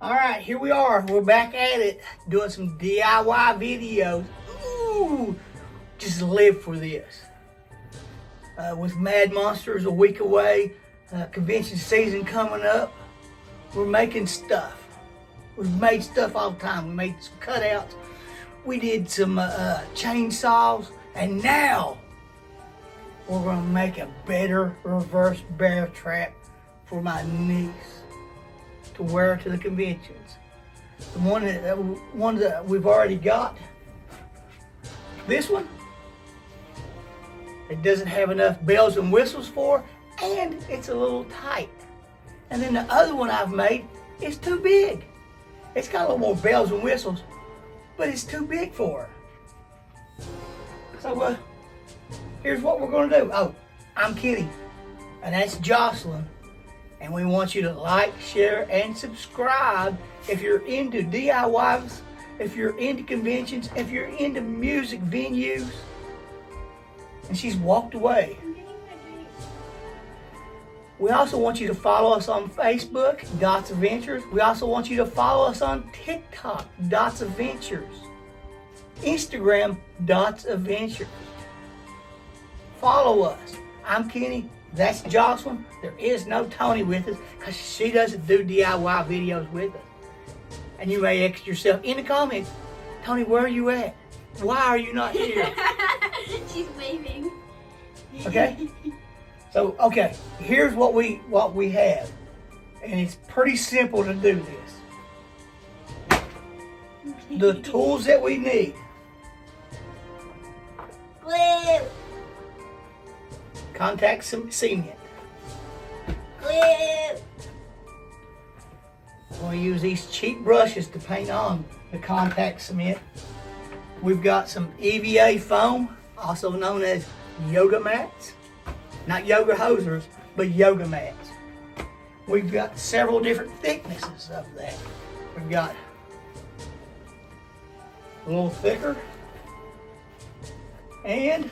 Alright, here we are. We're back at it, doing some DIY videos. Ooh, just live for this. With Mad Monsters a week away, convention season coming up, we're making stuff. We've made stuff all the time. We made some cutouts. We did some chainsaws, and now we're gonna make a better reverse bear trap for my niece to wear to the conventions. The one that we've already got, this one, it doesn't have enough bells and whistles for, and it's a little tight. And then the other one I've made is too big. It's got a little more bells and whistles, but it's too big for her. So here's what we're gonna do. Oh, I'm Kenny, and that's Jocelyn. And we want you to like, share, and subscribe if you're into DIYs, if you're into conventions, if you're into music venues. And she's walked away. We also want you to follow us on Facebook, Dots Adventures. We also want you to follow us on TikTok, Dots Adventures. Instagram, Dots Adventures. Follow us. I'm Kenny. That's Jocelyn. There is no Tony with us because she doesn't do DIY videos with us. And you may ask yourself in the comments, Tony, where are you at? Why are you not here? She's waving. Okay? So, okay, here's what we have. And it's pretty simple to do this. The tools that we need. Glue. Contact cement. Glue. We'll use these cheap brushes to paint on the contact cement. We've got some EVA foam, also known as yoga mats. Not yoga hosers, but yoga mats. We've got several different thicknesses of that. We've got a little thicker and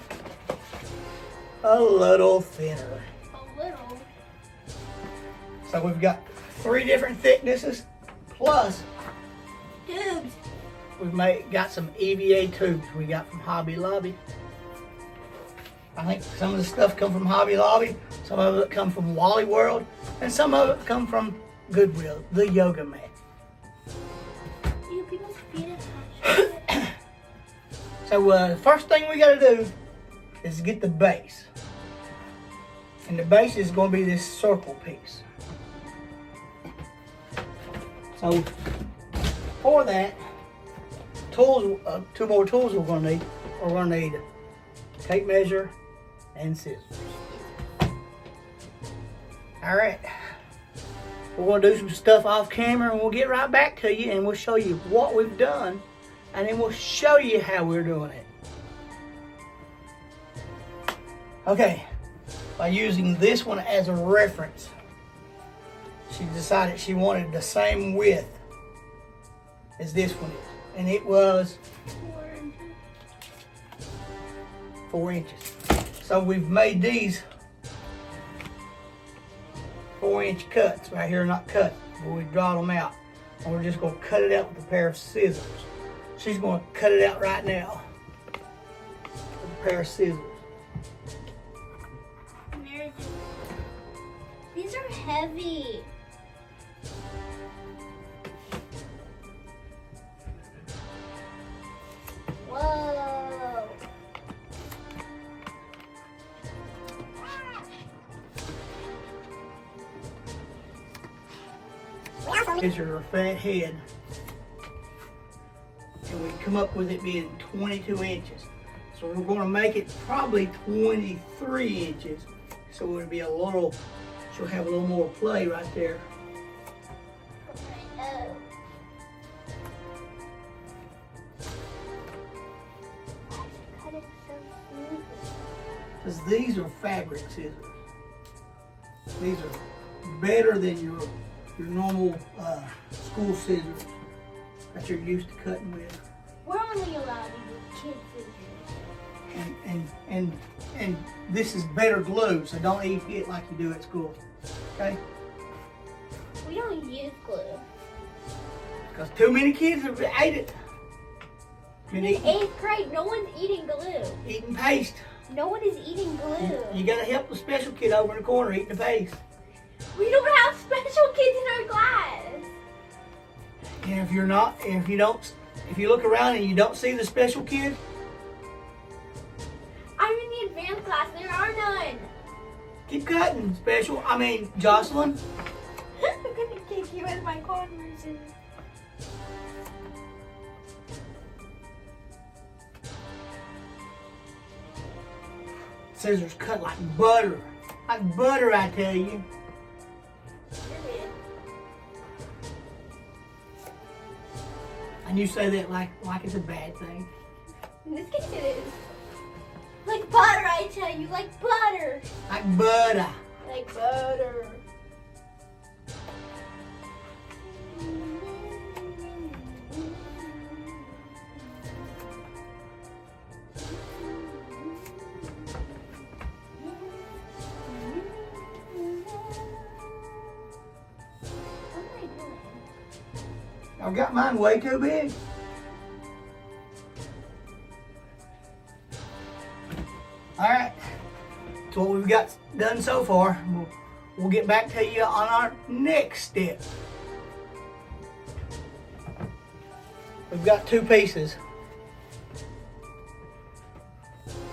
a little thinner. A little. So we've got 3 different thicknesses, plus Tubes. we've got some EVA tubes we got from Hobby Lobby. I think some of the stuff come from Hobby Lobby, some of it come from Wally World, and some of it come from Goodwill, the yoga mat. You people's feet attached. So the first thing we gotta do is get the base. And the base is gonna be this circle piece. So for that, tools, 2 more tools we're gonna need. We're gonna need a tape measure and scissors. All right, we're gonna do some stuff off camera and we'll get right back to you and we'll show you what we've done and then we'll show you how we're doing it. Okay, by using this one as a reference, she decided she wanted the same width as this one is, and it was 4 inches. So we've made these 4-inch cuts right here, not cut, but we drawed them out, and we're just going to cut it out with a pair of scissors. She's going to cut it out right now with a pair of scissors. These are heavy. Whoa. Measure her fat head, and we come up with it being 22 inches. So we're going to make it probably 23 inches, so it'll be a little, she'll have a little more play right there. Oh. Cut it so smoothly. Because these are fabric scissors. These are better than your normal school scissors that you're used to cutting with. We're only allowed to use kid scissors. And this is better glue, so don't eat it like you do at school. Okay? We don't use glue. Because too many kids have ate it. Been In eating, 8th grade, no one's eating glue. eating paste. No one is eating glue. You gotta help the special kid over in the corner eating the paste. We don't have special kids in our class. And if you look around and you don't see the special kid, I'm in the advanced class. There are none. keep cutting, Jocelyn. I'm gonna kick you with my Converses. Scissors cut like butter. Like butter, I tell you. And you say that like it's a bad thing. In this case, it is. Like butter, I tell you. Like butter. Like butter. Like butter. I've got mine way too big. Alright, that's what we've got done so far. We'll get back to you on our next step. We've got two pieces.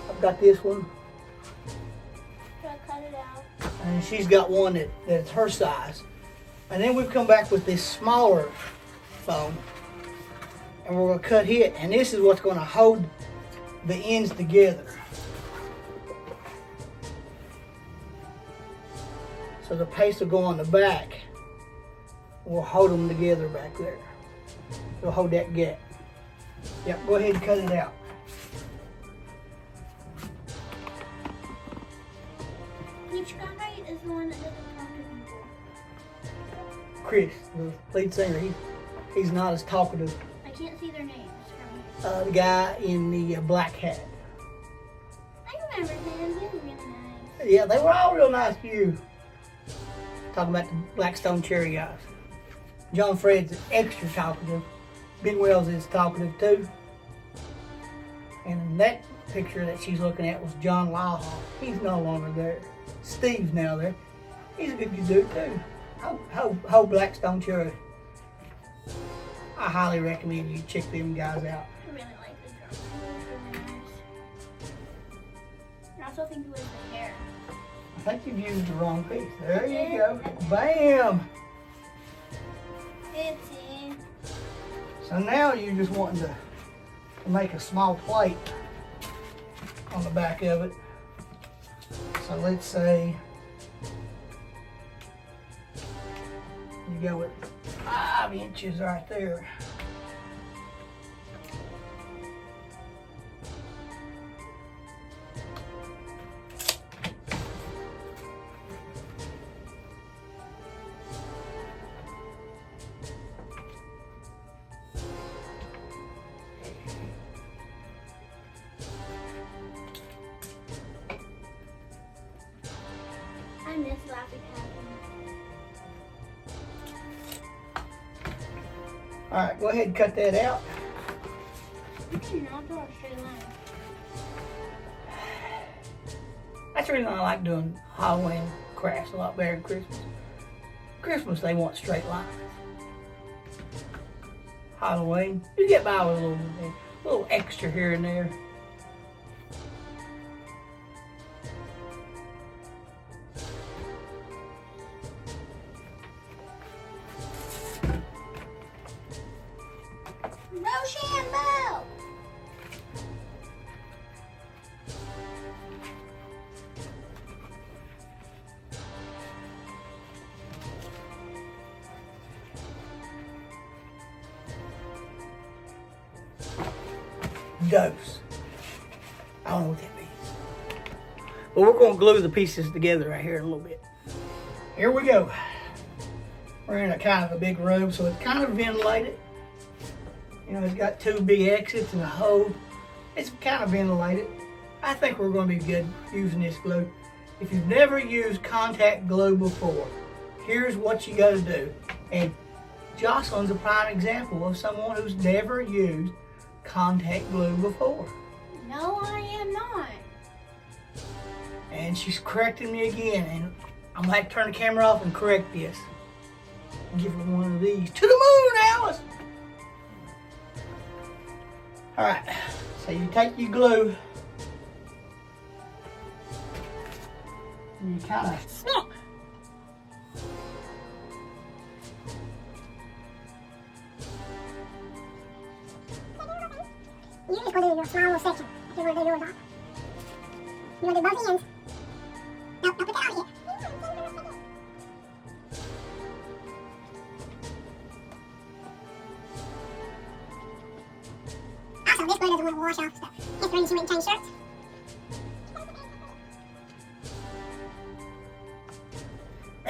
I've got this one, Gotta cut it out. and she's got one that's her size. And then we've come back with this smaller foam, and we're going to cut it, and this is what's going to hold the ends together. So the paste will go on the back. We'll hold them together back there. It'll hold that gap. Yep, go ahead and cut it out. Which guy is the one that doesn't talk to people? Chris, the lead singer, he's not as talkative. I can't see their names from here. The guy in the black hat. I remember him. He was really nice. Yeah, they were all real nice to you. Talking about the Blackstone Cherry guys. John Fred's extra talkative. Ben Wells is talkative too. And that picture that she's looking at was John Lawhall. He's no longer there. Steve's now there. He's a good dude too. Whole Blackstone Cherry. I highly recommend you check them guys out. I really like the drummer. He was really nice. I also think it was the hair. I think you've used the wrong piece. There you go. Bam! It's in. So now you're just wanting to make a small plate on the back of it. So let's say you go with 5 inches right there. I miss Laffy Taffy. All right, go ahead and cut that out. You cannot draw a straight line. That's the reason I like doing Halloween crafts a lot better than Christmas. Christmas, they want straight lines. Halloween, you get by with a little extra here and there. Rochambeau! Dose. I don't know what that means. But we're going to glue the pieces together right here in a little bit. Here we go. We're in a kind of a big room, so it's kind of ventilated. You know, it's got 2 big exits and a hole. It's kind of ventilated. I think we're going to be good using this glue. If you've never used contact glue before, here's what you got to do. And Jocelyn's a prime example of someone who's never used contact glue before. No, I am not. And she's correcting me again, and I'm gonna have to turn the camera off and correct this. Give her one of these. To the moon, Alice! Alright, so you take your glue, and you kind of You just want to do your small little section. If you want to do yours off. You want to do both ends. No, put that out here. Also, this glue doesn't want to wash off stuff. It's when you make change shirts.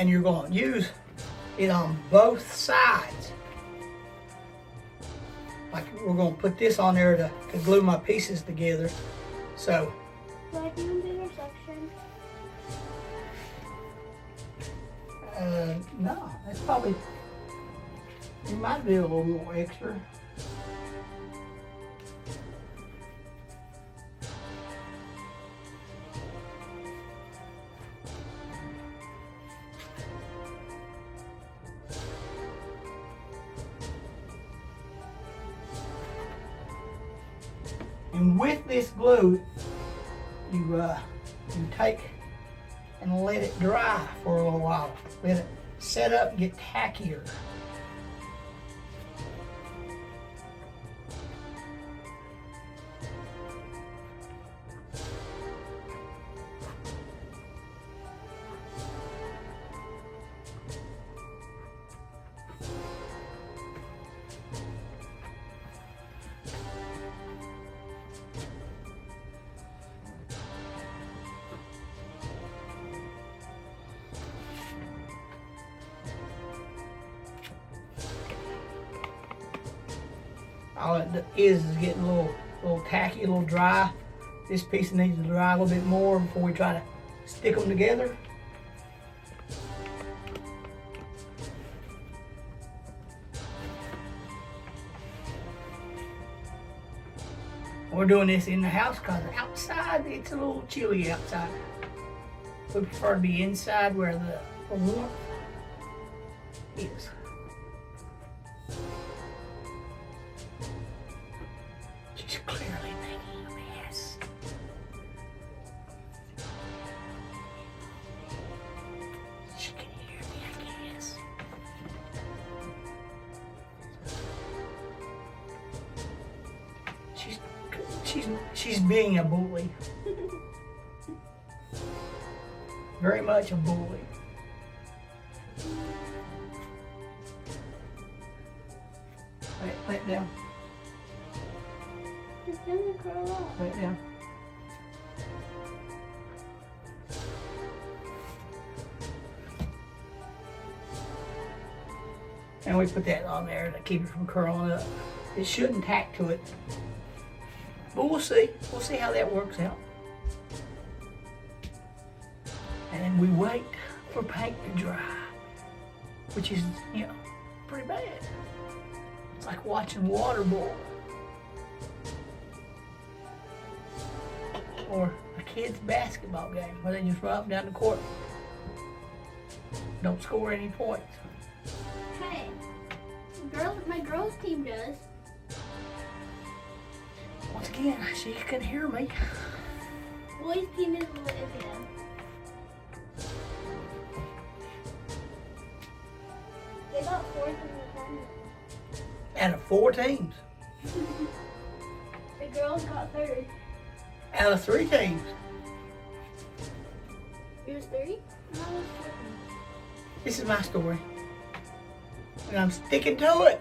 and you're going to use it on both sides. Like we're going to put this on there to glue my pieces together. So, Like you do your section. no, that's probably, you might be a little more extra. And with this glue, you take and let it dry for a little while. Let it set up and get tackier. All it is getting a little tacky, a little dry. This piece needs to dry a little bit more before we try to stick them together. We're doing this in the house because outside it's a little chilly outside. We prefer to be inside where the warmth is. She's clearly making a mess. She can hear me, I guess. She's being a bully. Very much a bully. Lay it down. It's gonna curl up. Lay it down. And we put that on there to keep it from curling up. It shouldn't tack to it. But we'll see. We'll see how that works out. And we wait for paint to dry, which is, pretty bad. It's like watching water boil. Or a kid's basketball game where they just run up and down the court. Don't score any points. Hey, my girls team does. Once again, she can hear me. Boys team is Olivia. They got fourth in the tournament. Out of 4 teams. The girls got third. Out of 3 teams. It was 3? No, it was 4. This is my story. And I'm sticking to it.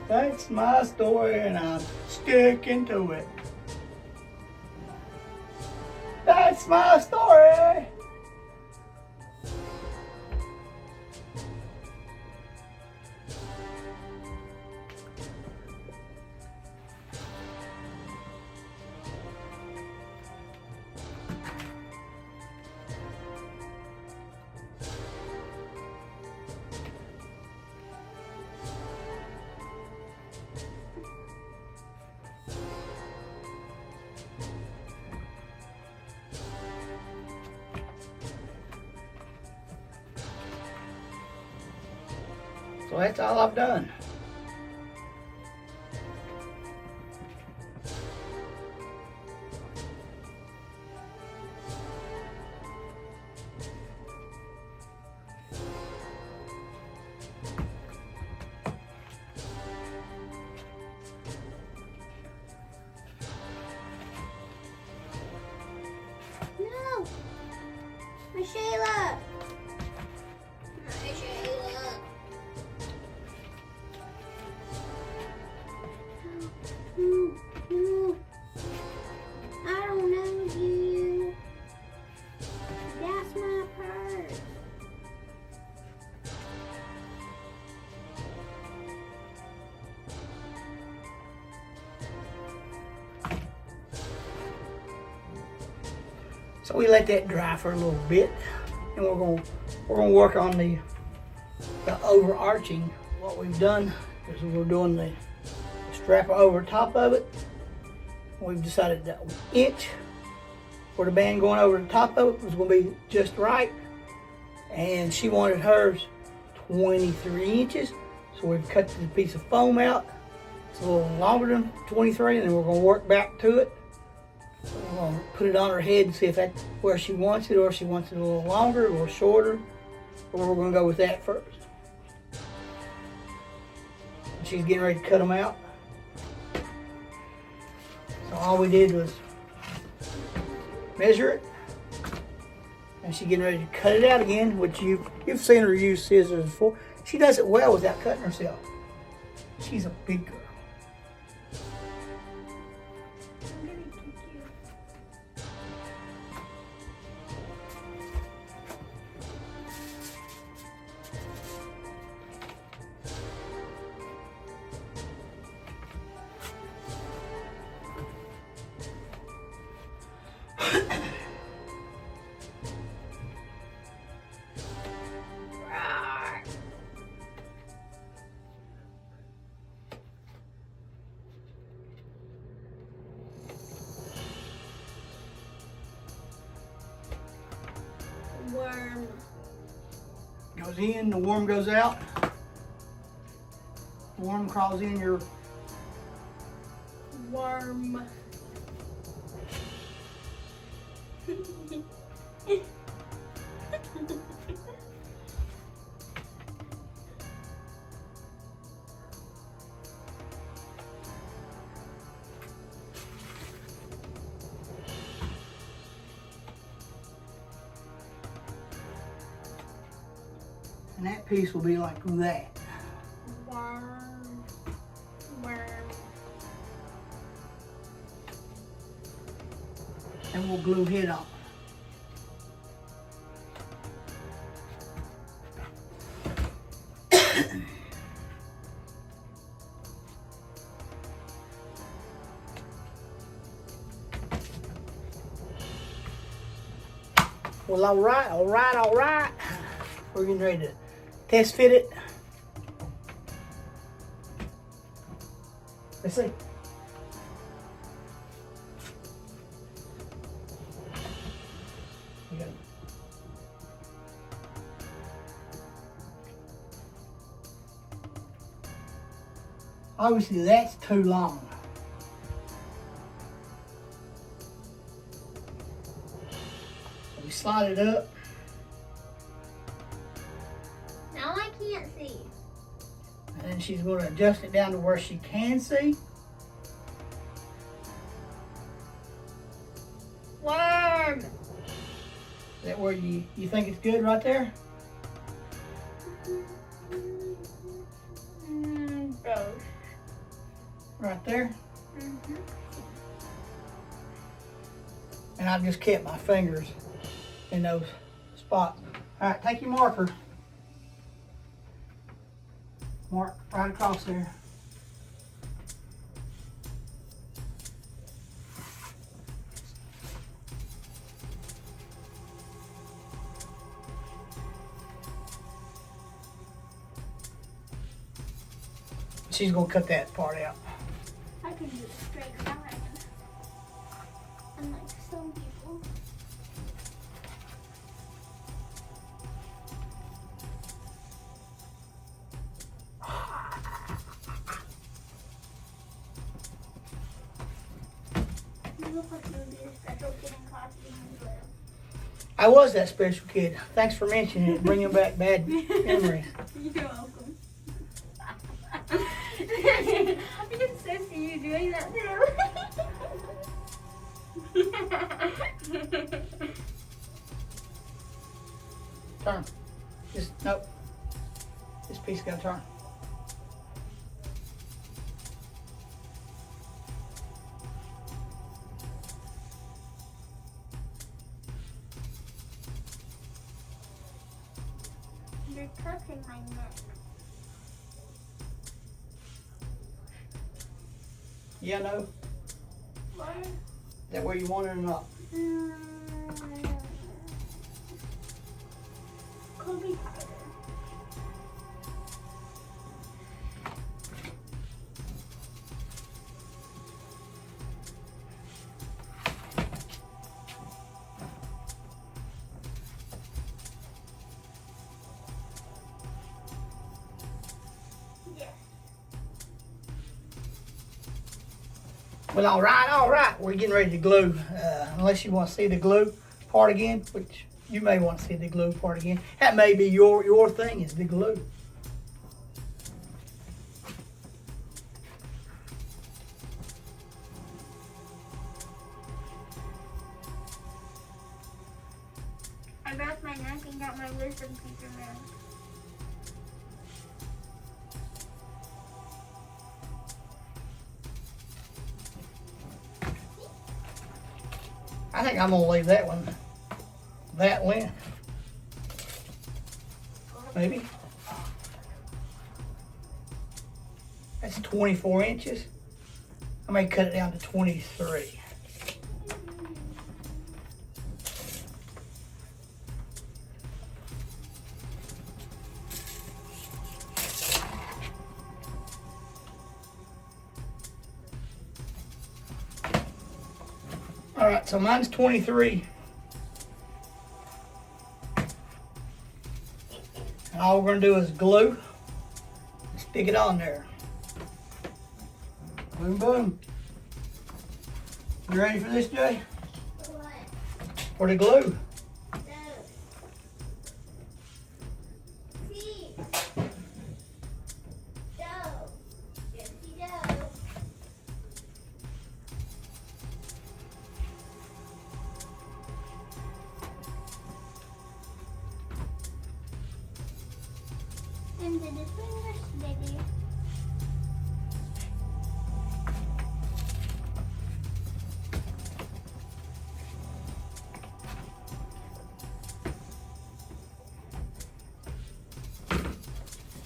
That's my story and I'm sticking to it. That's my story. So that's all I've done. No! My Shayla! My Shayla! No, no. I don't know you. That's my purse. So we let that dry for a little bit, and we're gonna work on the overarching. What we've done is we're doing the strap over top of it. We've decided that inch for the band going over the top of it was going to be just right, and she wanted hers 23 inches. So we've cut the piece of foam out. It's a little longer than 23, and then we're going to work back to it. We're going to put it on her head and see if that's where she wants it, or if she wants it a little longer or shorter. But we're going to go with that first. She's getting ready to cut them out. So all we did was measure it, and she's getting ready to cut it out again, which you've seen her use scissors before. She does it well without cutting herself. She's a big girl. I'm gonna kick you. Worm. Goes in, the worm goes out. The worm crawls in your Worm. and that piece will be like that. Worm. Worm. And we'll glue it on. Well, all right. We're getting ready to test fit it. Let's see. We got it. Obviously, that's too long. We slide it up. Now I can't see. And then she's going to adjust it down to where she can see. Worm. Is that where you think it's good right there? Both. Right there? Mm-hmm. And I've just kept my fingers in those spots. All right, take your marker. Mark right across there. She's gonna cut that part out. I can do it straight line. Unlike some people. look like you would be a special kid in class being in blue. I was that special kid. Thanks for mentioning it, bringing back bad memories. You're welcome. I can so see you doing that too. Turn. Just, nope. This piece got to turn. You're touching my neck. Yeah, no. What? Is that where you want it or not? Could be tighter. Yes. Well, all right. We're getting ready to glue. Unless you want to see the glue part again, which you may want to see the glue part again. That may be your thing, is the glue. I broke my neck and got my wisdom teeth removed. I think I'm gonna leave that one that length. Maybe. That's 24 inches. I may cut it down to 23. All right, so mine's 23. And all we're gonna do is glue and stick it on there. Boom, boom. You ready for this, Jay? What? For the glue. No. See. Go. Yes, you go. And did this fingers, baby?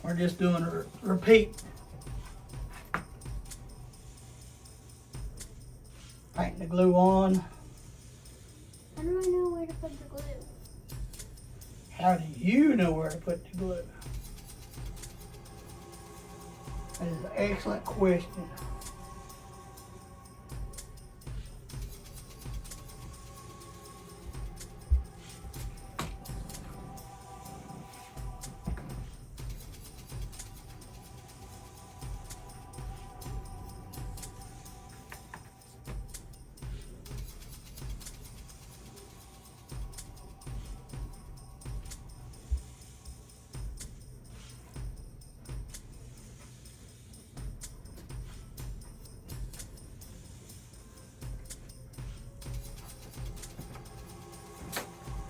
We're just doing a repeat. Painting the glue on. How do I know where to put the glue? How do you know where to put the glue? That is an excellent question.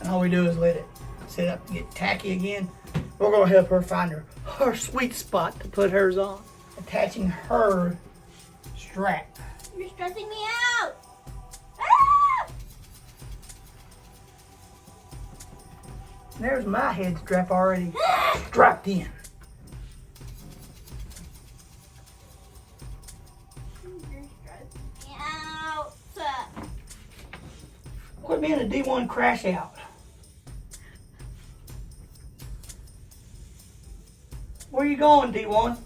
And all we do is let it sit up and get tacky again. We're gonna help her find her sweet spot to put hers on. Attaching her strap. You're stressing me out. Ah! There's my head strap already strapped in. You're stressing me out. Quit being a D1 crash out. Where you going, D1?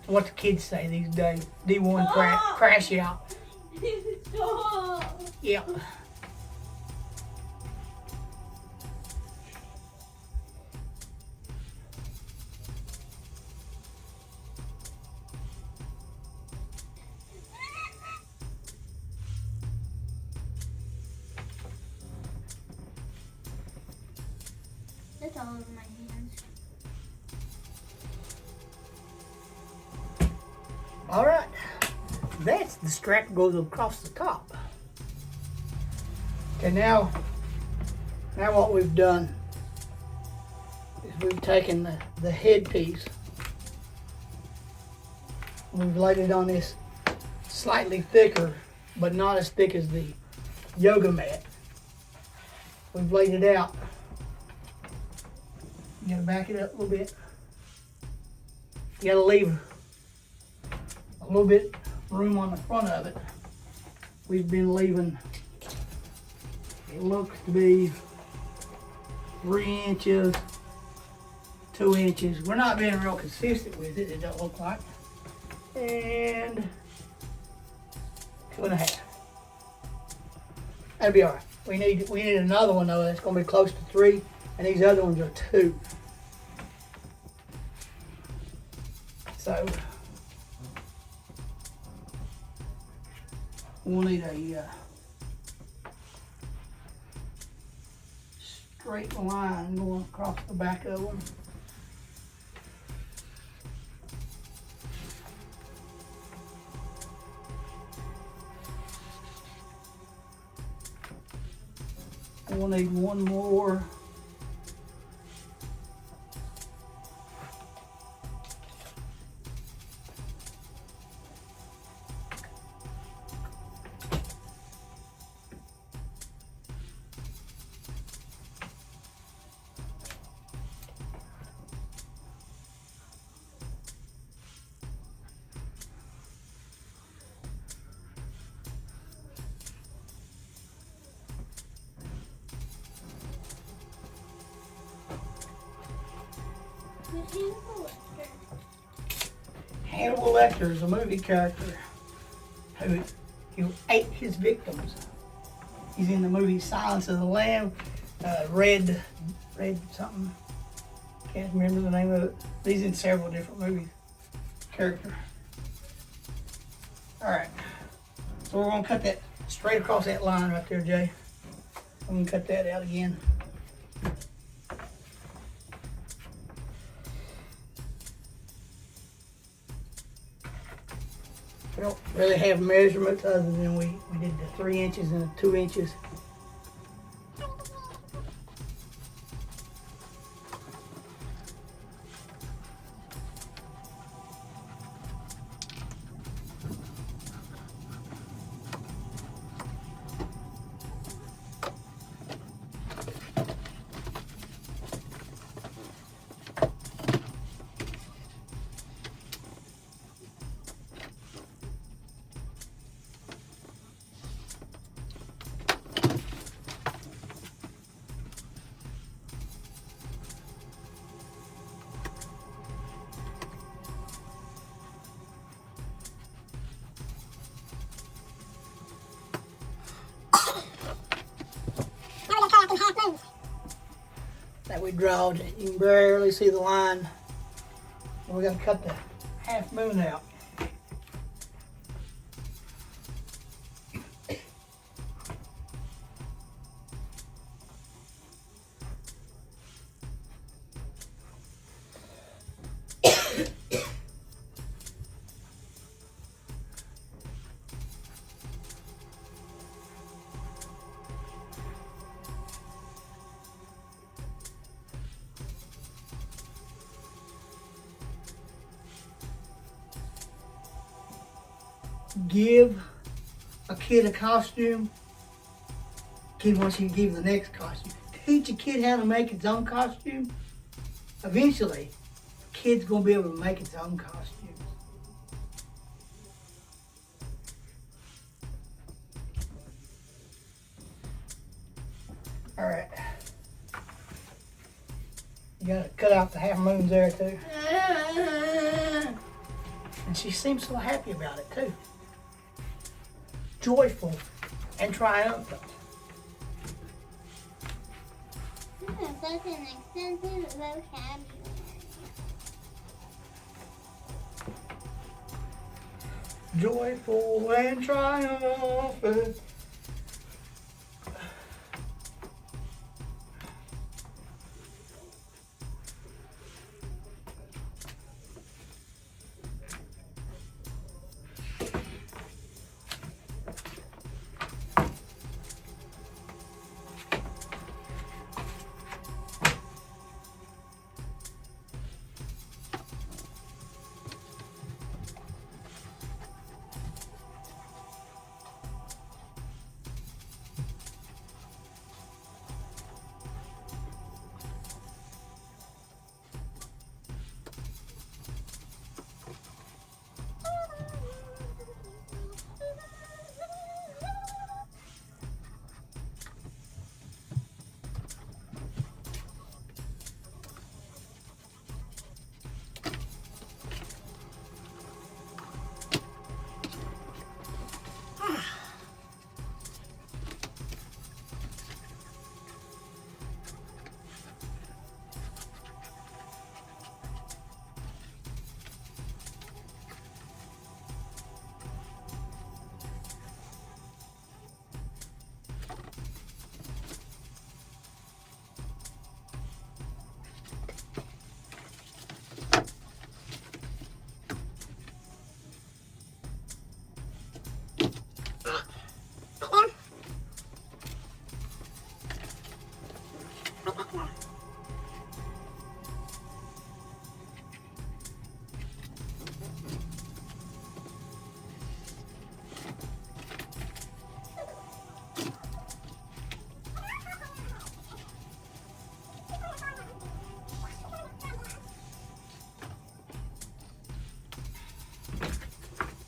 What the kids say these days? D1 crash out. Stop. Yep. It's all over my hands. All right, that's the strap goes across the top. Okay, now what we've done is we've taken the headpiece, we've laid it on this slightly thicker, but not as thick as the yoga mat. We've laid it out. You gotta back it up a little bit. You gotta leave a little bit room on the front of it. We've been leaving, it looks to be 3 inches, 2 inches. We're not being real consistent with it, it don't look like. And 2.5. That'll be all right. We need another one though that's gonna be close to 3, and these other ones are 2. So we'll need a straight line going across the back of them. We'll need one more. Hannibal Lecter is a movie character who ate his victims. He's in the movie Silence of the Lamb, Red something. Can't remember the name of it. He's in several different movies. Character. All right. So we're gonna cut that straight across that line right there, Jay. I'm gonna cut that out again. We don't really have measurements other than we did the 3 inches and the 2 inches. That we drawed, you can barely see the line. And we're gonna cut the half moon out. Give a kid a costume, kid wants you to give the next costume. Teach a kid how to make its own costume. Eventually, the kid's gonna be able to make its own costume. All right. You gotta cut out the half moons there too. And she seems so happy about it too. Joyful and triumphant. This is such an extensive vocabulary. Joyful and triumphant.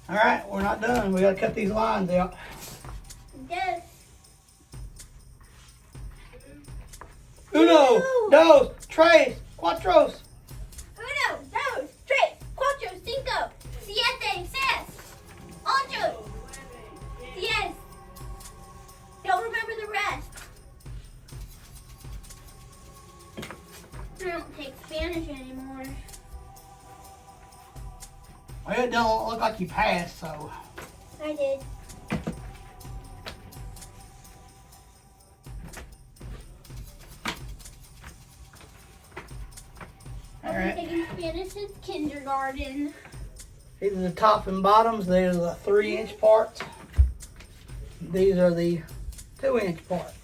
All right, we're not done. We gotta cut these lines out. Yes. Uno, dos, tres, cuatros. Uno, dos, tres, cuatro, cinco, siete, seis, ocho, diez. Don't remember the rest. I don't take Spanish anymore. Well, it don't look like you passed, so. I did. All I've right. been taking Spanish since kindergarten. These are the top and bottoms. These are the 3-inch parts. These are the 2-inch parts.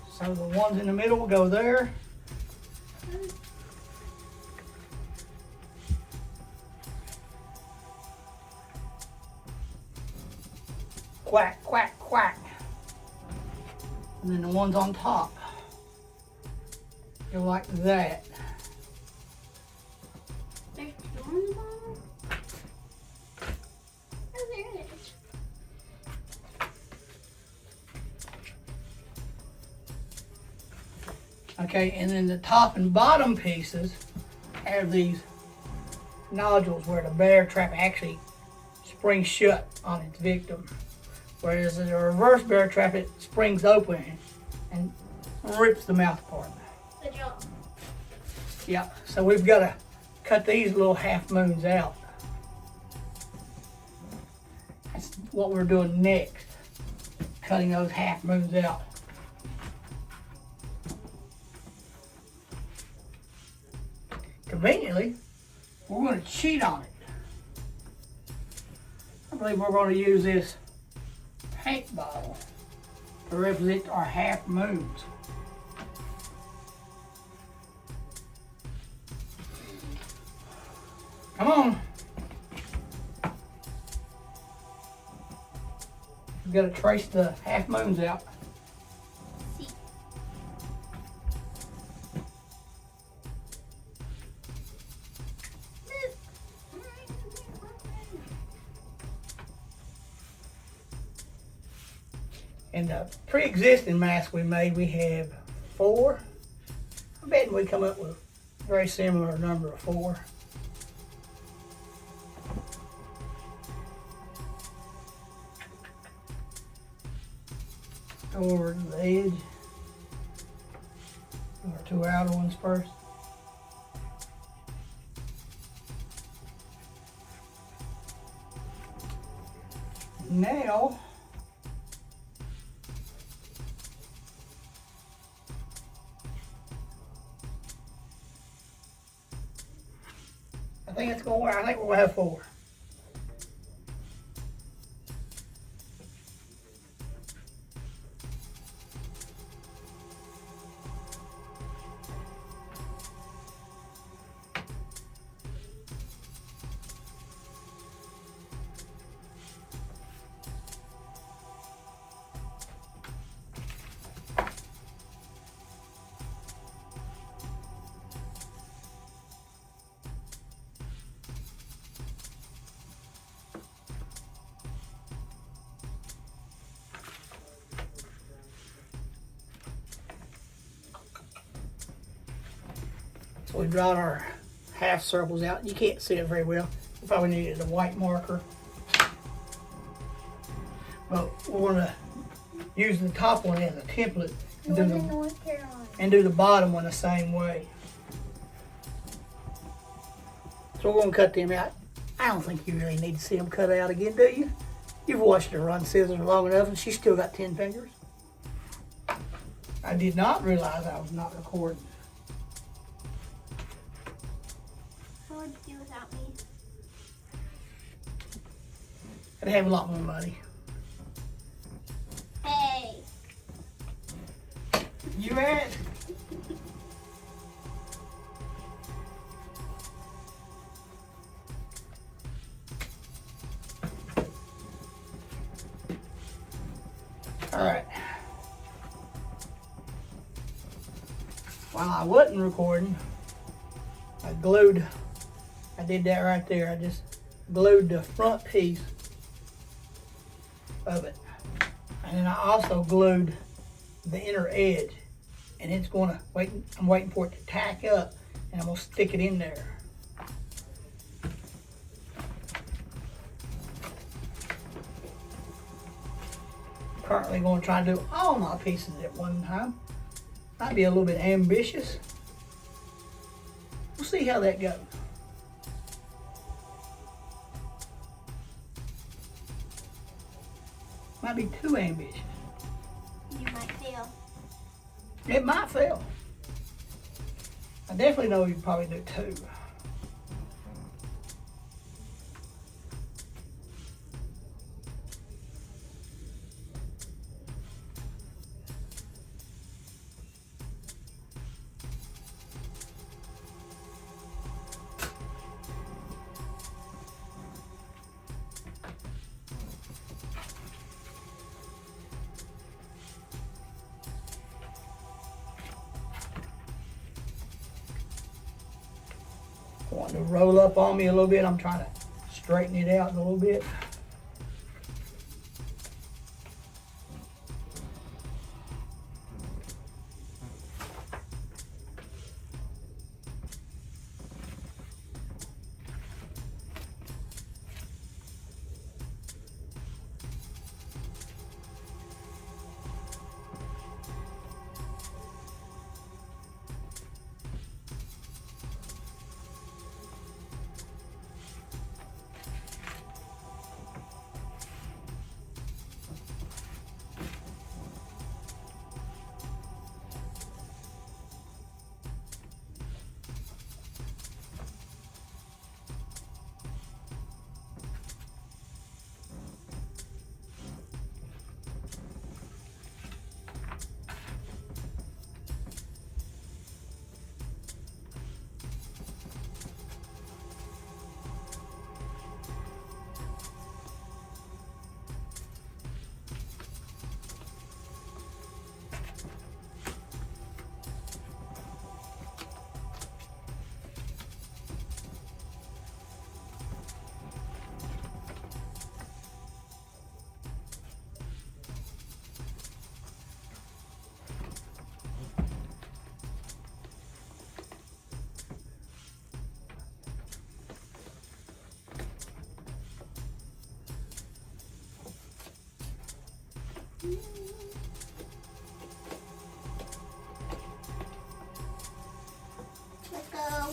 So the ones in the middle will go there. Quack, quack, quack. And then the ones on top go like that. There's two on the bottom. Oh, there it is. Okay, and then the top and bottom pieces have these nodules where the bear trap actually springs shut on its victim. Whereas in a reverse bear trap, it springs open and rips the mouth apart. The jaw. Yeah, so we've got to cut these little half moons out. That's what we're doing next, cutting those half moons out. Conveniently, we're going to cheat on it. I believe we're going to use this paint bottle to represent our half moons. Come on. We've got to trace the half moons out. See. In the pre-existing mask we made, we have 4. I bet we come up with a very similar number of 4. Go over to the edge. Do our 2 outer ones first. Now, I think it's going to work. I think we're going to have 4. So we drawn our half circles out. You can't see it very well. We probably needed a white marker. But we're going to use the top one as a template and do, Northern the, North Carolina. and do the bottom one the same way. So we're going to cut them out. I don't think you really need to see them cut out again, do you? You've watched her run scissors long enough and she's still got 10 fingers. I did not realize I was not recording. What would you do without me? I'd have a lot more money. Hey. You had. All right. while I wasn't recording, I did that right there. I just glued the front piece of it. And then I also glued the inner edge. And it's gonna wait, I'm waiting for it to tack up and I'm gonna stick it in there. Currently going to try to do all my pieces at one time. Might be a little bit ambitious. We'll see how that goes. Might be too ambitious. You might fail. It might fail. I definitely know you probably do too. Wanting to roll up on me a little bit. I'm trying to straighten it out a little bit. Let's go.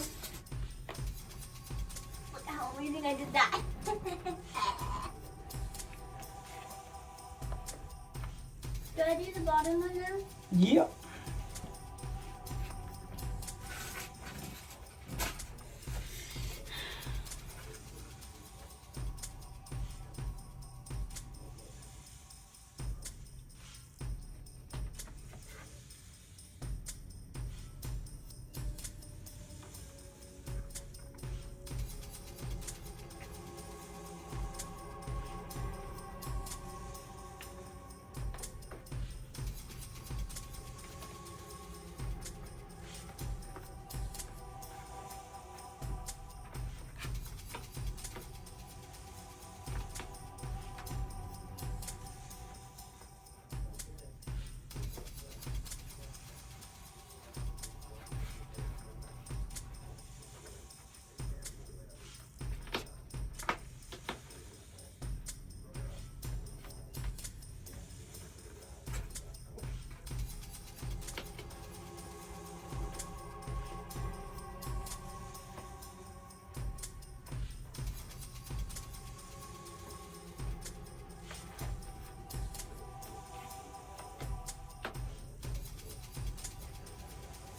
Look how amazing I did that. Do I do the bottom one now? Yep.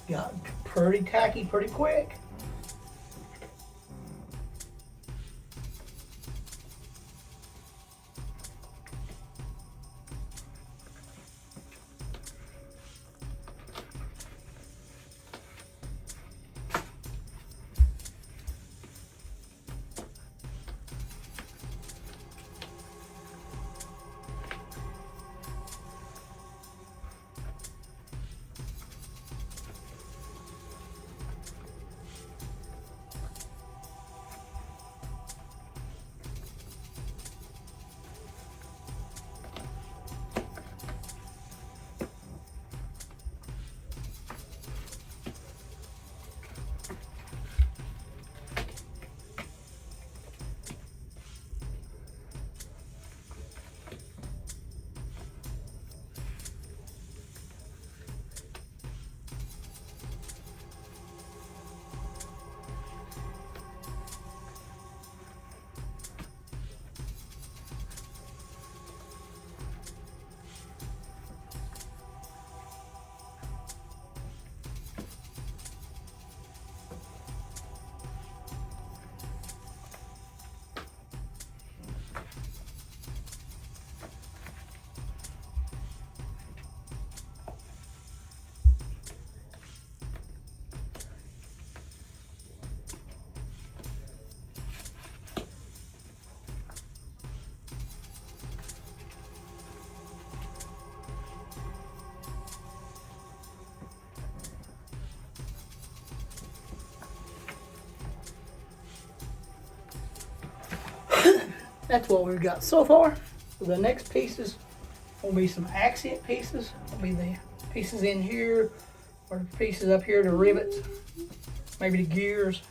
Got pretty tacky pretty quick. that's what we've got so far. So the next pieces will be some accent pieces. Will be the pieces in here, or the pieces up here, the rivets, maybe the gears.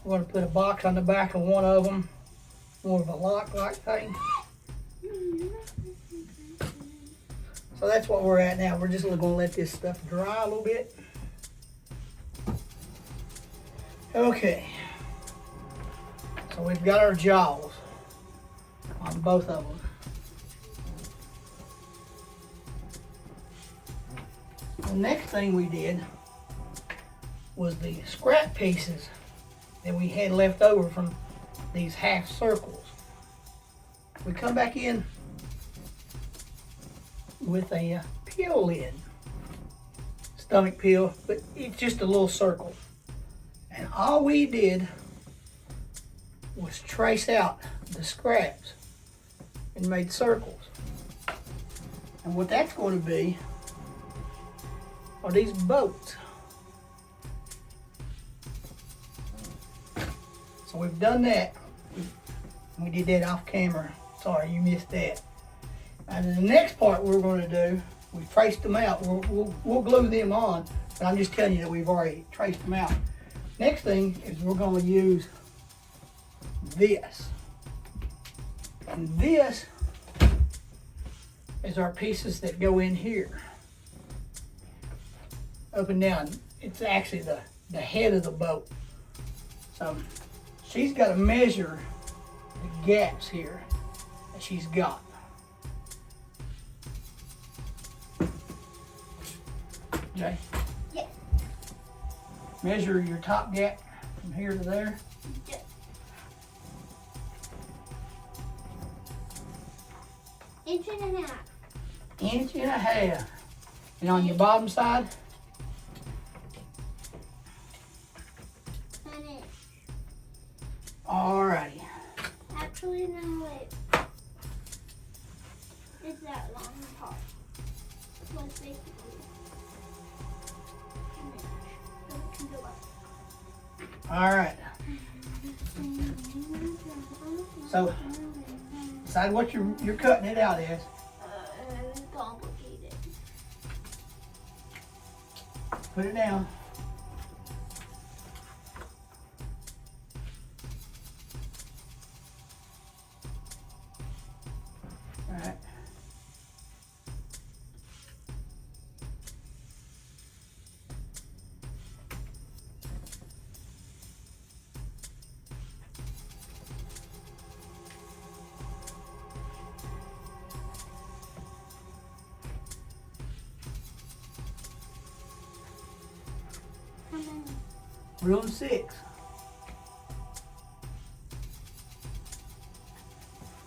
We're going to put a box on the back of one of them, more of a lock-like thing. So that's what we're at now. We're just going to let this stuff dry a little bit. Okay. So we've got our jaws on both of them. The next thing we did was the scrap pieces that we had left over from these half circles. We come back in with a pill lid, stomach pill, but it's just a little circle. And all we did was trace out the scraps and made circles. And what that's going to be are these boats. So we've done that. We did that off camera. Sorry, you missed that. And the next part we're going to do, we traced them out. We'll glue them on, but I'm just telling you that we've already traced them out. Next thing is we're going to use this. And this is our pieces that go in here. Up and down. It's actually the head of the boat. So she's got to measure the gaps here that she's got. Jay? Yes. Measure your top gap from here to there. Yes. Inch and a half. Inch and a half. And on your bottom side, An inch. alrighty. Actually, no, wait. It's that long part. Let's basically an inch. So it can go up. Alright. So decide what you're cutting it out as. Complicated. Put it down. Alright. Room 6.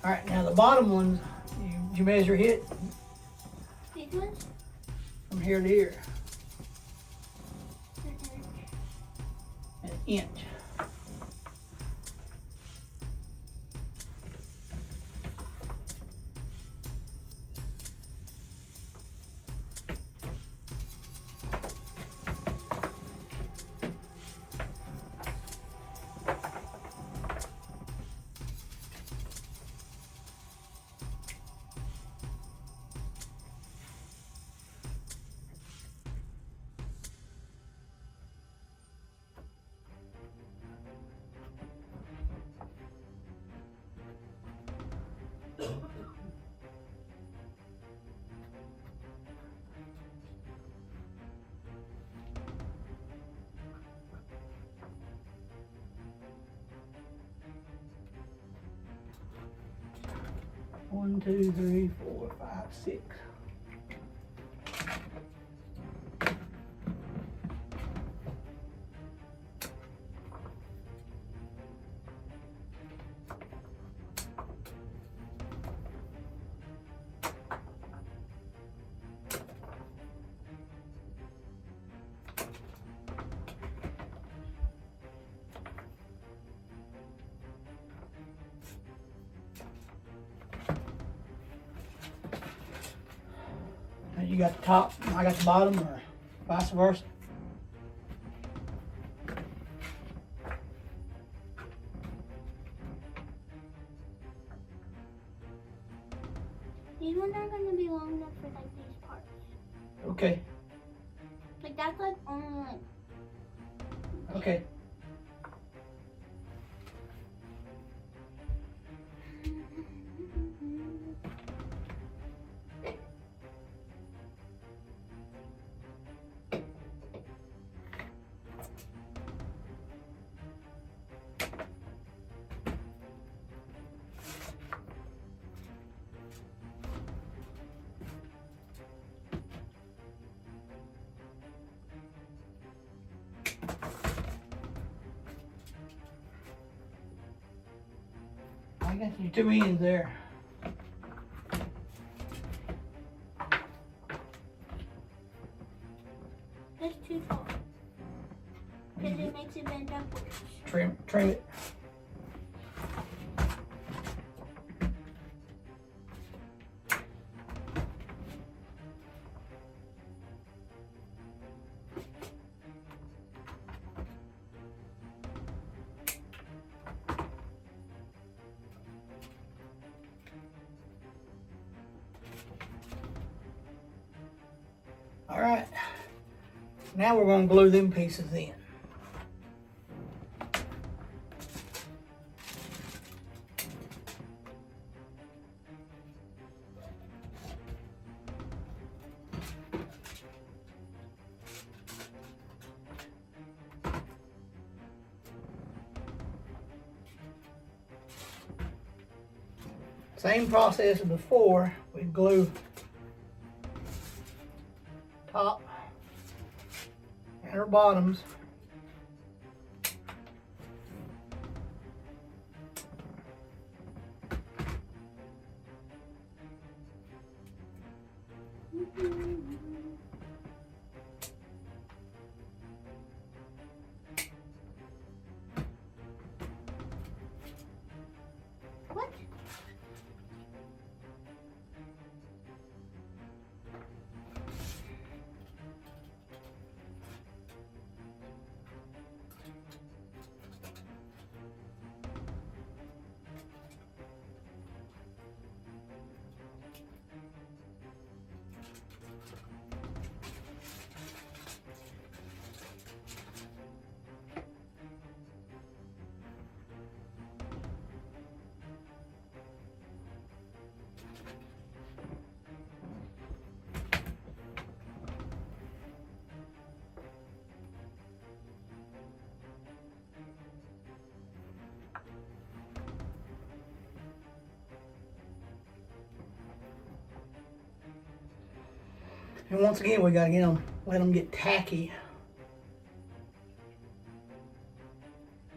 Alright, now the bottom ones, you measure it These ones? from here to here, An inch. an inch. One, two, three, 4, 5, 6. And you got the top, I got the bottom, or vice versa. These ones aren't gonna be long enough for like these parts. Okay. Like that's like only like Okay. I got you 2 ends there. it's too tall. Because it makes it bend upwards. Trim it. All right. Now we're gonna glue them pieces in. Same process as before. We glue top and our bottoms. What? And once again, we gotta let them get tacky.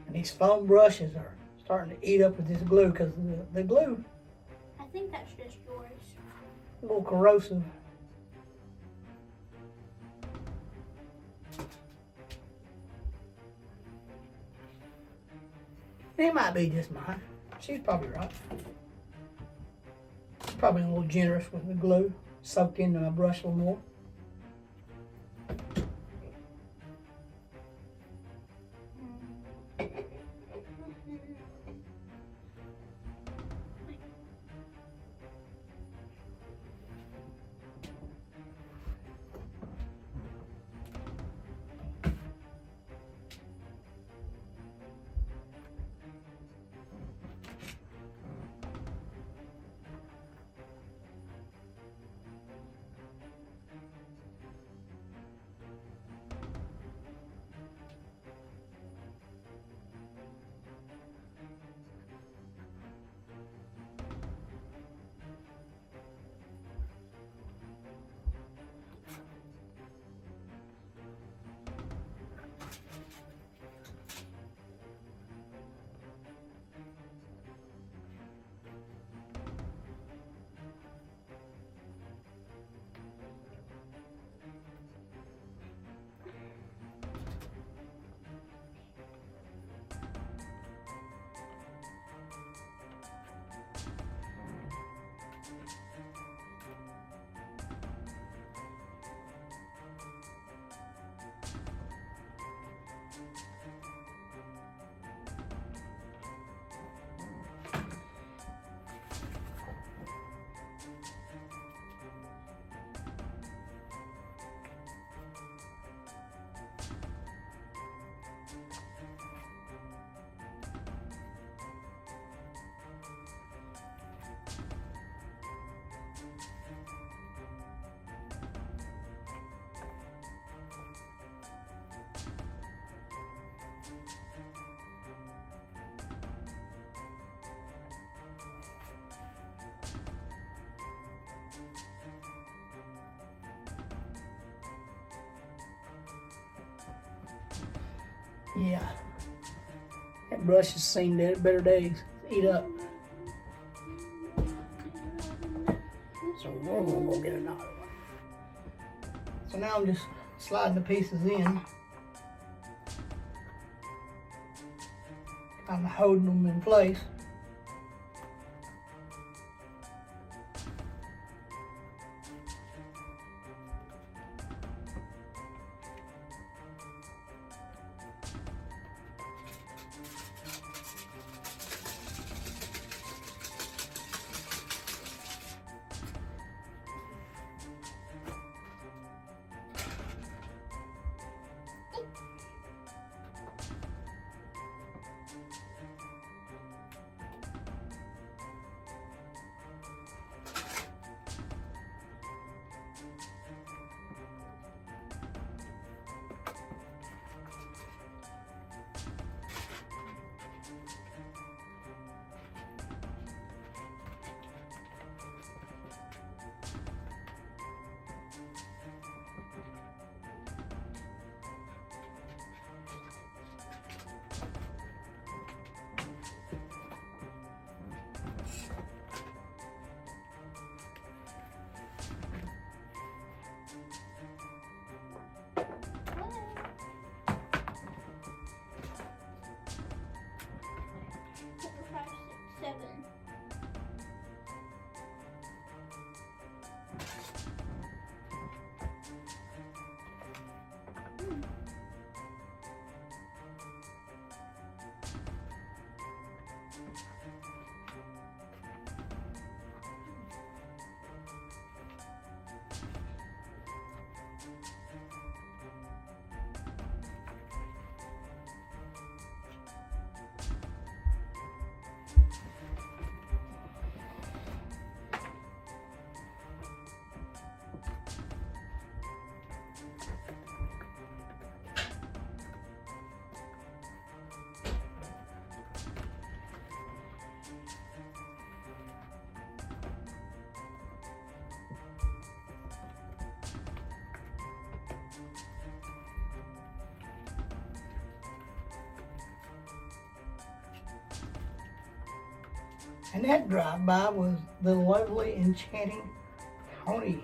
And these foam brushes are starting to eat up with this glue because the glue I think that's just yours. is a little corrosive. It might be just mine. She's probably right. Probably a little generous with the glue. Soaked into my brush a little more. Yeah. That brush has seen better days. Eat up. So we're gonna go get another one. So now I'm just sliding the pieces in. I'm holding them in place. Number 5, 6, 7. And that drive-by was the lovely, enchanting pony.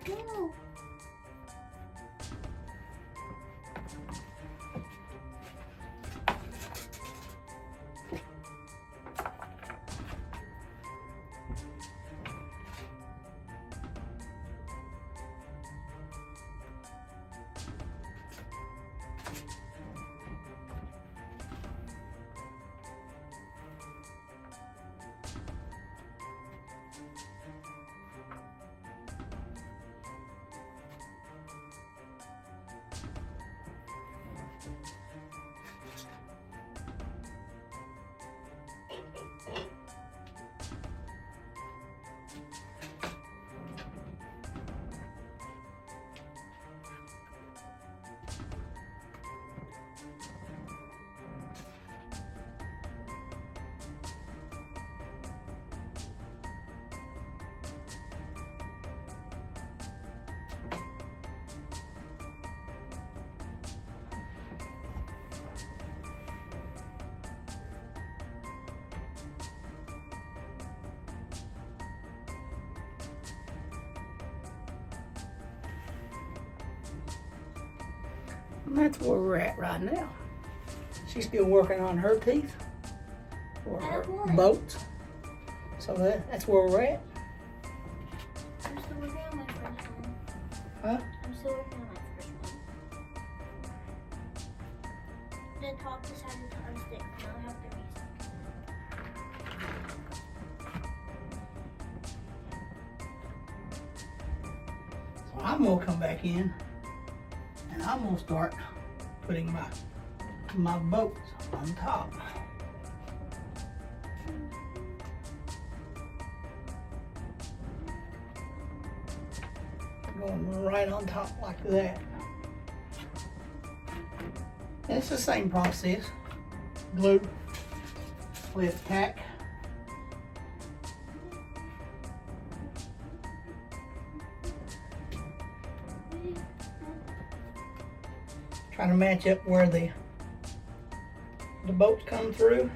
No. And that's where we're at right now. She's still working on her teeth for her boats. So that's where we're at. I'm still working on my first one. Huh? I'm still working on my first one. The top decided to unstick. Now I have to restick. So I'm gonna come back in and I'm gonna start putting my boats on top. Going right on top like that. And it's the same process. Glue with tack. Trying to match up where the boats come through.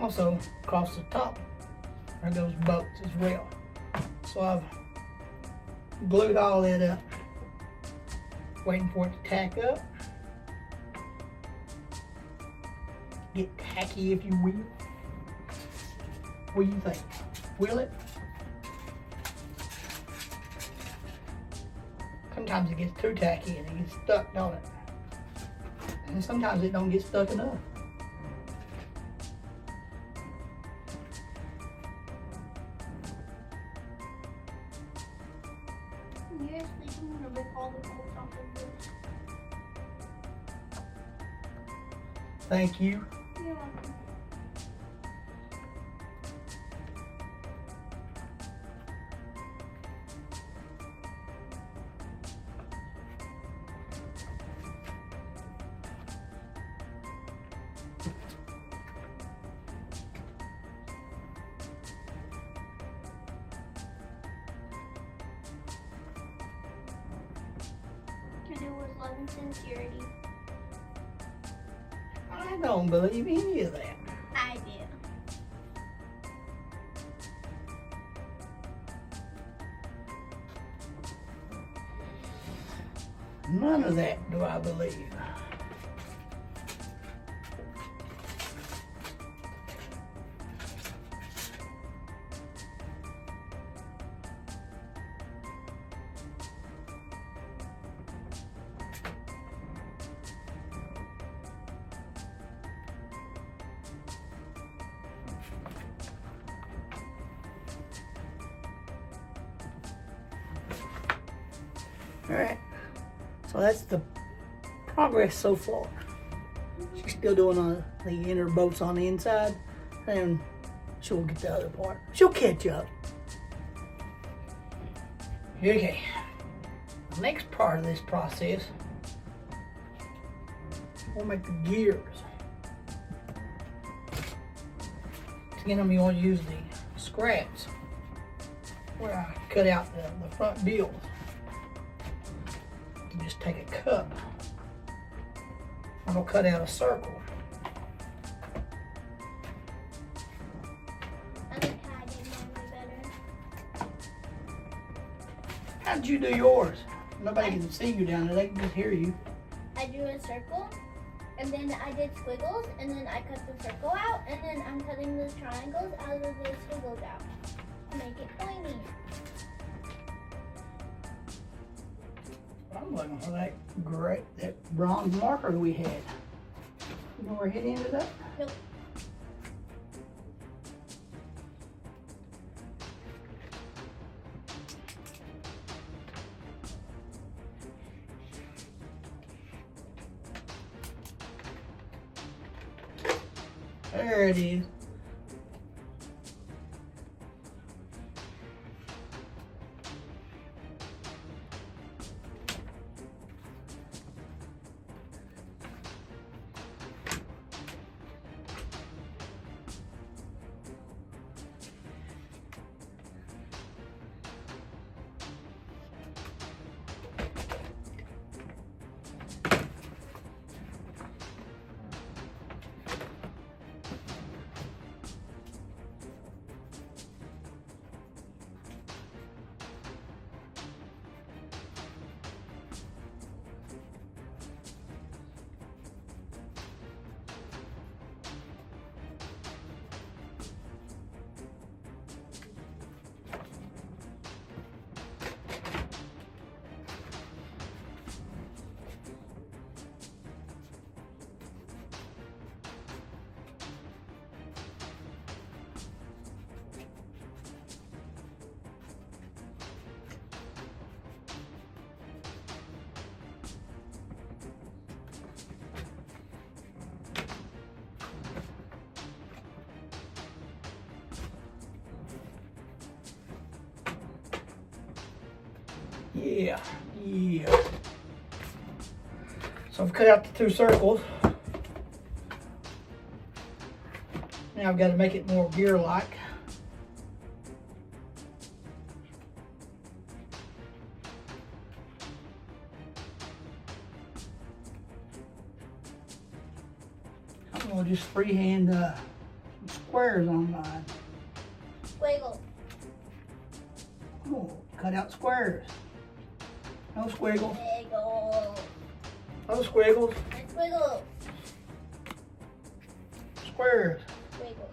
Also across the top are those boats as well. So I've glued all that up, waiting for it to tack up. Get tacky, if you will. What do you think? Will it? Sometimes it gets too tacky and it gets stuck, don't it? And sometimes it don't get stuck enough. You're sleeping when I rip all the bolts off of this. Thank you. You're welcome. To do with love and sincerity. I don't believe any of that. I do. None of that do I believe. All right, so that's the progress so far. She's still doing the inner bolts on the inside, and she'll get the other part. She'll catch up. Okay, the next part of this process, we'll make the gears. Again, I'm going to use the scraps where I cut out the front bills. Just take a cup. I'm gonna cut out a circle. And then tag did you do yours? Nobody can see you down there. They can just hear you. I drew a circle, and then I did squiggles, and then I cut the circle out, and then I'm cutting the triangles out of the squiggles out to make it pointy. I'm looking for that bronze marker we had. You know where it ended up? Nope. There it is. Yeah. So I've cut out the 2 circles. Now I've got to make it more gear-like. I'm going to just freehand some squares on mine. Squiggle. Oh, cut out squares. No squiggles. Squiggle. No squiggles. And squiggle. Squares. Squiggle.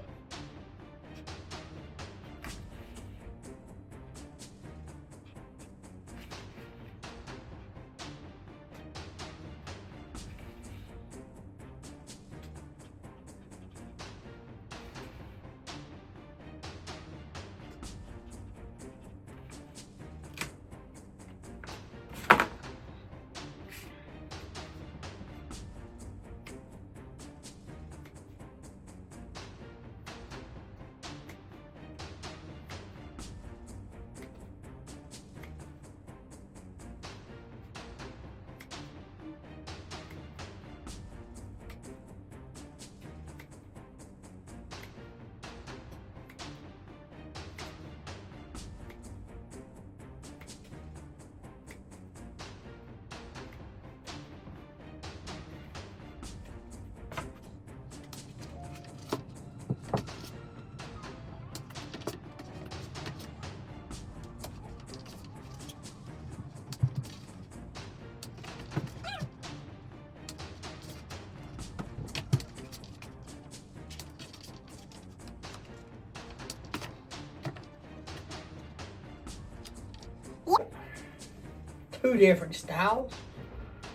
Two different styles,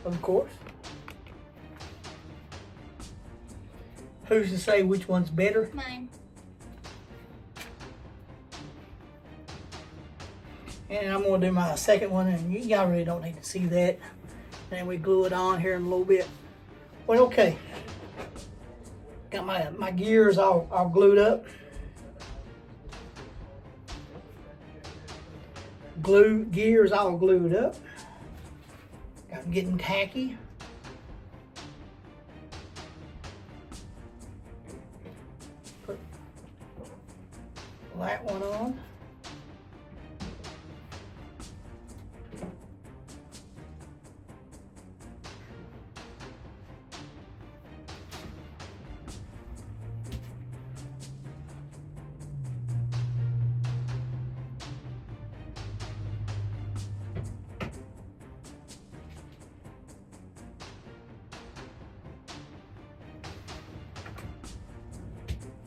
of course. Who's to say which one's better? Mine. And I'm gonna do my second one, and y'all really don't need to see that. And we glue it on here in a little bit. Well, okay. Got my gears all glued up. Gears all glued up. Got them getting tacky. Put that one on.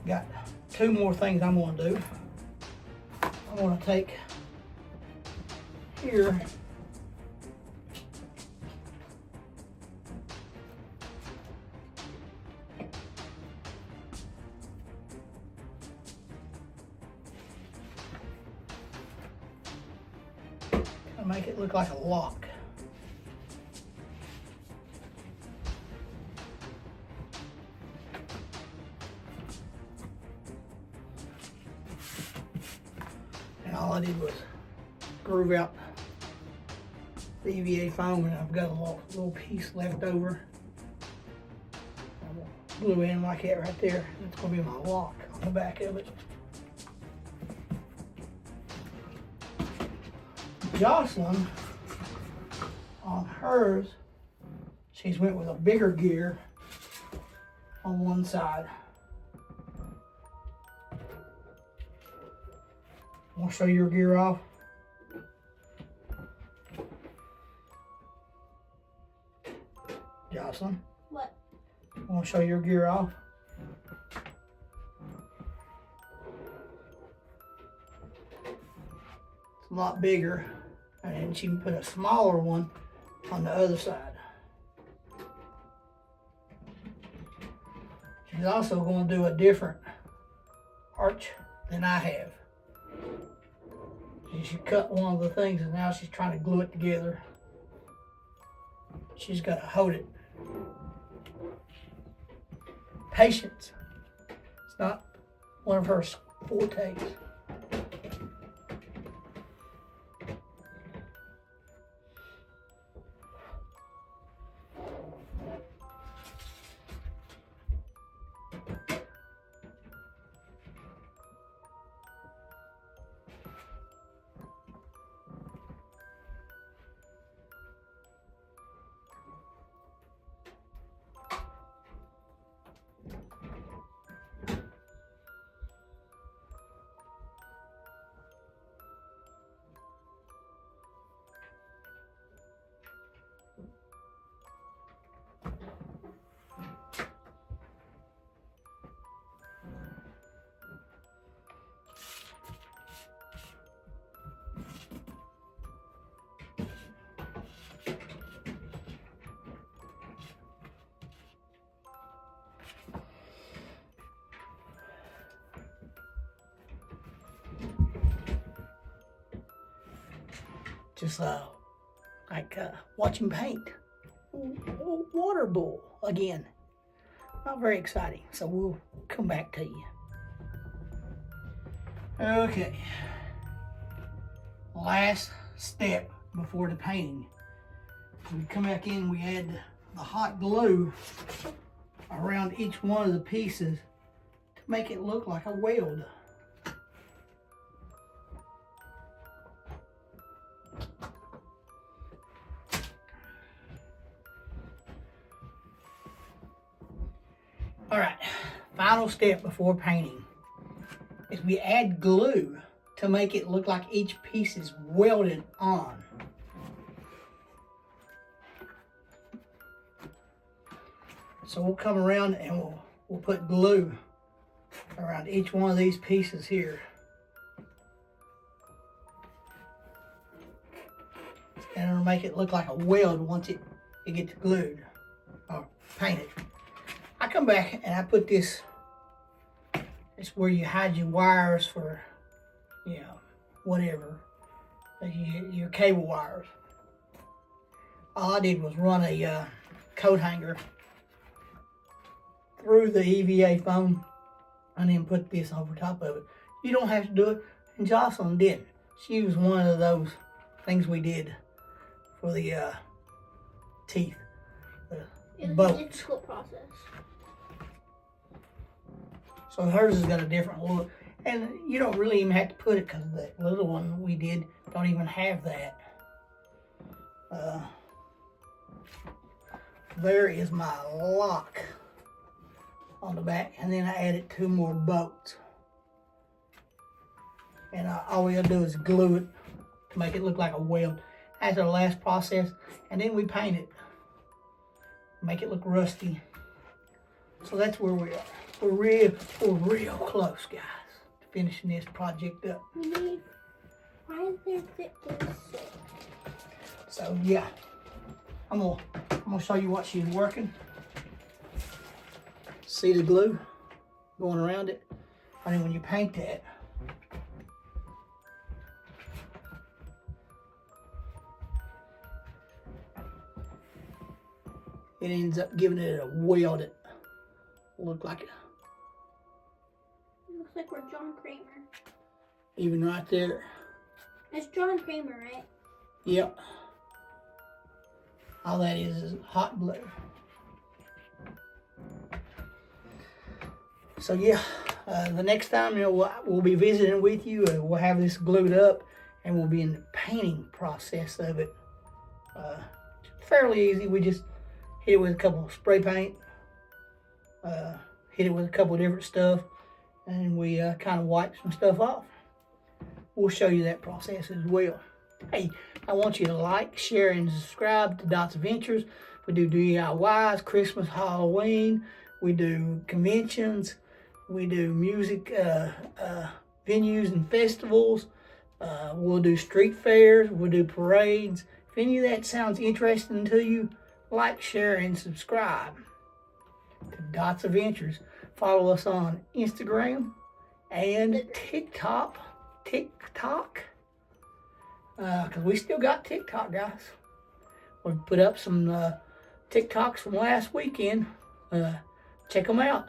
Got 2 more things I'm going to do. I'm going to take here and make it look like a lock. And all I did was groove out the EVA foam, and I've got a little piece left over. I'm gonna glue in like that right there. It's gonna be my lock on the back of it. Jocelyn, on hers, she's went with a bigger gear on one side. Want to show your gear off? Jocelyn, What? want to show your gear off? It's a lot bigger, and then she can put a smaller one on the other side. She's also going to do a different arch than I have. She cut one of the things, and now she's trying to glue it together. She's got to hold it. Patience. It's not one of her fortes. Just like watching paint. Water bowl again. Not very exciting, so we'll come back to you. Okay. Last step before the painting. We come back in, we add the hot glue around each one of the pieces to make it look like a weld. All right, final step before painting is we add glue to make it look like each piece is welded on. So we'll come around and we'll put glue around each one of these pieces here. And it'll make it look like a weld once it gets glued or painted. I come back and I put this, it's where you hide your wires for, you know, whatever, your cable wires. All I did was run a coat hanger through the EVA foam and then put this over top of it. You don't have to do it, and Jocelyn didn't. She used one of those things we did for the teeth, the bolts. It's a difficult process. So hers has got a different look. And you don't really even have to put it because the little one we did don't even have that. There is my lock on the back. And then I added 2 more bolts. And all we gotta do is glue it to make it look like a weld. That's our last process. And then we paint it. Make it look rusty. So that's where we are. We're real close, guys, to finishing this project up. We need 556. So yeah, I'm gonna show you what she's working. See the glue going around it? I mean, when you paint that, it ends up giving it a weld that look like it. It looks like we're John Kramer. Even right there. It's John Kramer, right? Yep. All that is hot glue. So yeah, the next time we'll be visiting with you, we'll have this glued up, and we'll be in the painting process of it. Fairly easy. We just hit it with a couple of spray paint, hit it with a couple of different stuff, and we kind of wipe some stuff off. We'll show you that process as well. Hey, I want you to like, share, and subscribe to Dots Adventures. We do DIYs, Christmas, Halloween. We do conventions. We do music venues and festivals. We'll do street fairs. We'll do parades. If any of that sounds interesting to you, like, share, and subscribe to Dots Adventures. Follow us on Instagram and TikTok. Because we still got TikTok, guys. We put up some TikToks from last weekend. Check them out.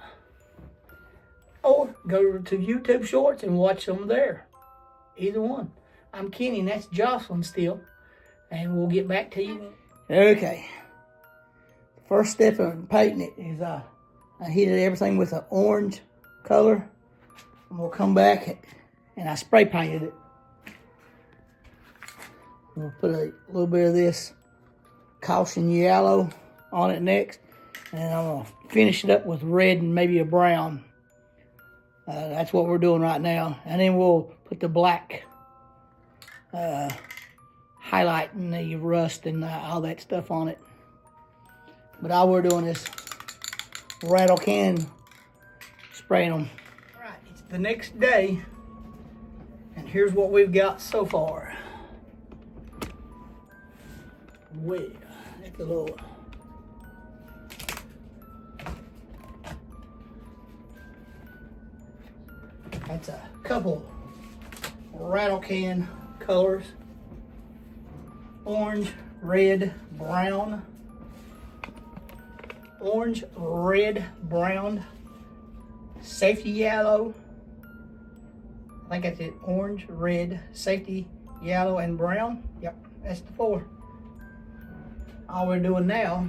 Or go to YouTube Shorts and watch them there. Either one. I'm Kenny, and that's Jocelyn still. And we'll get back to you. Okay. First step in painting it is I heated everything with an orange color. And we'll come back and I spray painted it. We'll put a little bit of this caution yellow on it next. And I'm going to finish it up with red and maybe a brown. That's what we're doing right now. And then we'll put the black highlighting the rust and all that stuff on it. But all we're doing is rattle can spraying them. All right, it's the next day. And here's what we've got so far. Well, that's a little... That's a couple rattle can colors. Orange, red, brown. Orange, red, brown. Safety yellow. I think that's it. Orange, red, safety yellow, and brown. Yep, that's the 4. All we're doing now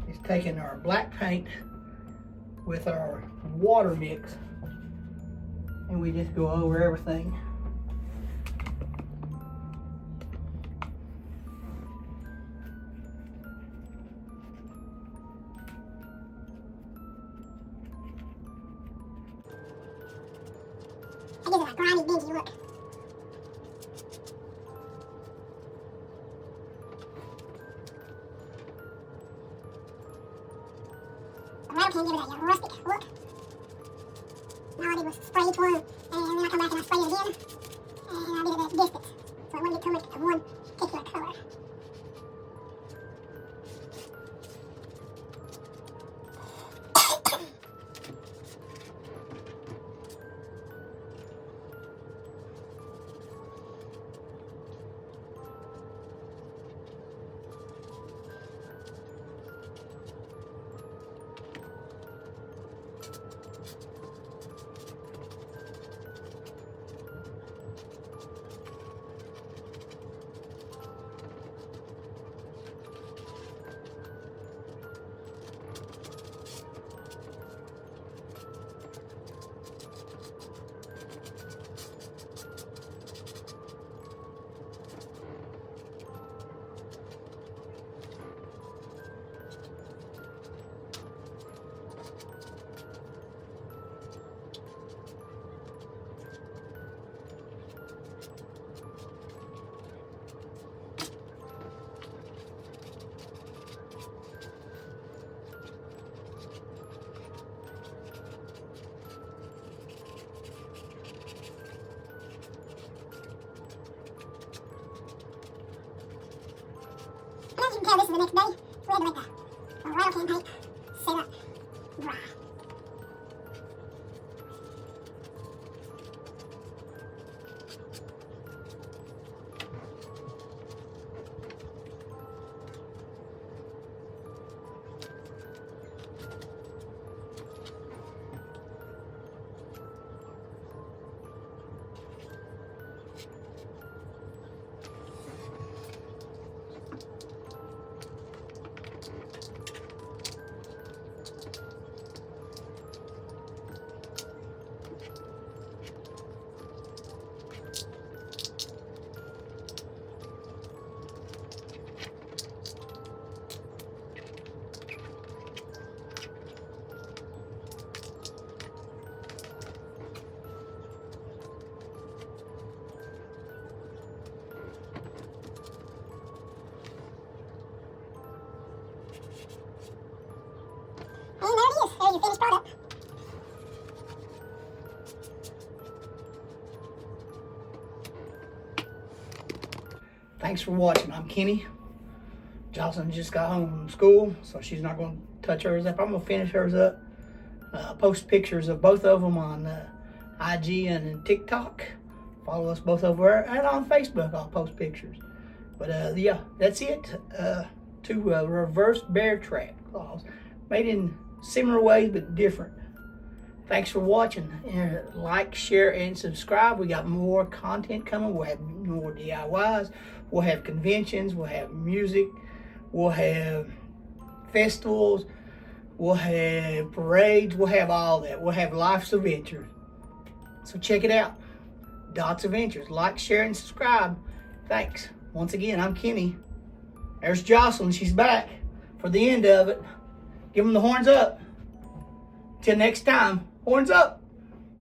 is taking our black paint with our water mix, and we just go over everything. It gives it a grimy, dingy look. The rattle can give it a rustic look. And all I did was spray each one, and then I come back and I spray it again, and I did it at a distance, so it wouldn't get too much of one particular color. you can tell this is the next day. So we had to let the rattle can paint set up dry. And there it is. There's your finished product. Thanks for watching. I'm Kenny. Jocelyn just got home from school, so she's not going to touch hers up. I'm going to finish hers up. Post pictures of both of them on IG and TikTok. Follow us both over there. And on Facebook, I'll post pictures. But yeah, that's it. Two reverse bear trap claws. Made in similar ways, but different. Thanks for watching. Like, share, and subscribe. We got more content coming. We'll have more DIYs. We'll have conventions. We'll have music. We'll have festivals. We'll have parades. We'll have all that. We'll have Life's Adventures. So check it out. Dots Adventures. Like, share, and subscribe. Thanks. Once again, I'm Kenny. There's Jocelyn. She's back for the end of it. Give them the horns up. Till next time, horns up.